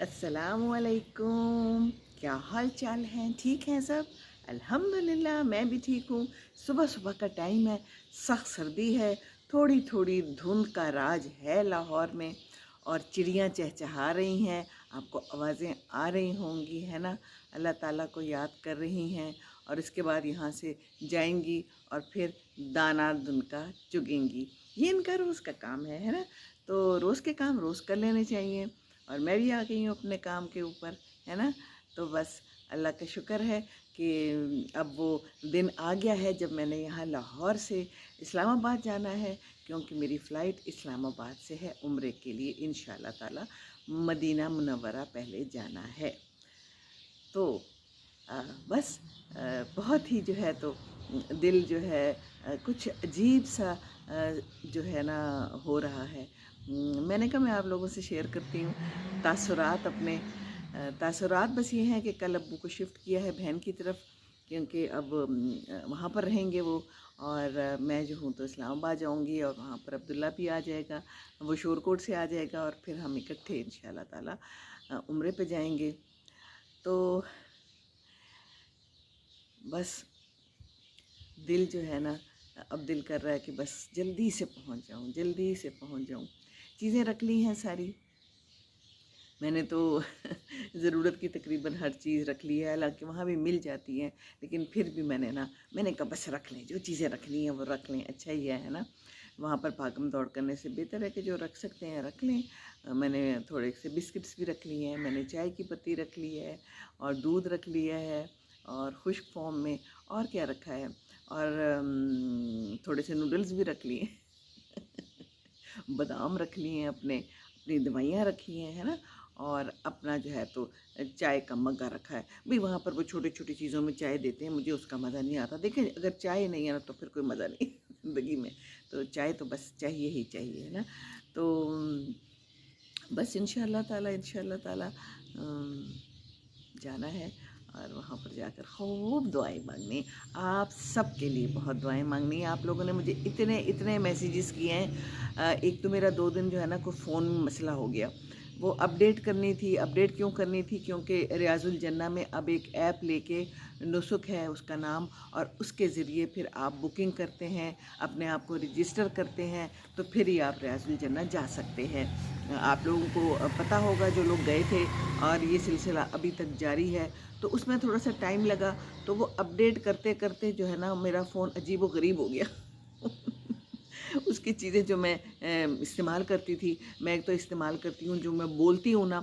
अस्सलाम वालेकुम। क्या हाल चाल हैं? ठीक हैं सब? अल्हम्दुलिल्लाह मैं भी ठीक हूँ। सुबह सुबह का टाइम है, सख्त सर्दी है, थोड़ी थोड़ी धुंध का राज है लाहौर में और चिड़ियाँ चहचहा रही हैं। आपको आवाज़ें आ रही होंगी, है ना? अल्लाह ताला को याद कर रही हैं और इसके बाद यहाँ से जाएंगी और फिर दाना दुनका चुगेंगी। ये इनका रोज़ का काम है ना? तो रोज़ के काम रोज़ कर लेने चाहिए और मैं भी आ गई हूँ अपने काम के ऊपर, है ना? तो बस अल्लाह का शुक्र है कि अब वो दिन आ गया है जब मैंने यहाँ लाहौर से इस्लामाबाद जाना है, क्योंकि मेरी फ़्लाइट इस्लामाबाद से है उम्रे के लिए। इंशाअल्लाह ताला मदीना मुनव्वरा पहले जाना है। तो बस बहुत ही जो है तो दिल जो है कुछ अजीब सा जो है ना हो रहा है। मैंने कहा मैं आप लोगों से शेयर करती हूँ तासुरात अपने। तासुरात बस ये हैं कि कल अब्बू को शिफ्ट किया है बहन की तरफ, क्योंकि अब वहाँ पर रहेंगे वो और मैं जो हूँ तो इस्लामाबाद जाऊँगी और वहाँ पर अब्दुल्ला भी आ जाएगा, वो शोरकोट से आ जाएगा और फिर हम इकट्ठे इंशाअल्लाह ताला उम्रे पे जाएंगे। तो बस दिल जो है ना, अब दिल कर रहा है कि बस जल्दी से पहुंच जाऊं, जल्दी से पहुंच जाऊं। चीज़ें रख ली हैं सारी मैंने तो ज़रूरत की तकरीबन हर चीज़ रख ली है, हालांकि वहाँ भी मिल जाती हैं, लेकिन फिर भी मैंने कहा बस रख लें, जो चीज़ें रखनी हैं वो रख लें, अच्छा ही है ना? वहाँ पर भागम दौड़ करने से बेहतर है कि जो रख सकते हैं रख लें। मैंने थोड़े से बिस्किट्स भी रख लिए हैं, मैंने चाय की पत्ती रख ली है और दूध रख लिया है और खुश्क फॉर्म में। और क्या रखा है? और थोड़े से नूडल्स भी रख लिए बादाम रख लिए हैं, अपने अपनी दवाइयाँ रखी हैं, है ना? और अपना जो है तो चाय का मग्गा रखा है। भाई वहाँ पर वो छोटी छोटी चीज़ों में चाय देते हैं, मुझे उसका मज़ा नहीं आता। देखें, अगर चाय नहीं है ना तो फिर कोई मज़ा नहीं ज़िंदगी में। तो चाय तो बस चाहिए ही चाहिए, है ना? तो बस इंशाअल्लाह ताला जाना है और वहाँ पर जाकर खूब दुआएं मांगनी। आप सब के लिए बहुत दुआएं मांगनी है। आप लोगों ने मुझे इतने इतने मैसेजेस किए हैं। एक तो मेरा 2 दिन जो है ना कोई फ़ोन में मसला हो गया, वो अपडेट करनी थी। अपडेट क्यों करनी थी? क्योंकि रियाजुल जन्ना में अब एक ऐप लेके, नुसुक है उसका नाम, और उसके ज़रिए फिर आप बुकिंग करते हैं, अपने आप को रजिस्टर करते हैं, तो फिर ही आप रियाजुल जन्ना जा सकते हैं। आप लोगों को पता होगा जो लोग गए थे, और ये सिलसिला अभी तक जारी है। तो उसमें थोड़ा सा टाइम लगा, तो वो अपडेट करते करते जो है ना मेरा फ़ोन अजीब व गरीब हो गया उसकी चीज़ें जो मैं इस्तेमाल करती थी, मैं एक तो इस्तेमाल करती हूँ जो मैं बोलती हूँ ना,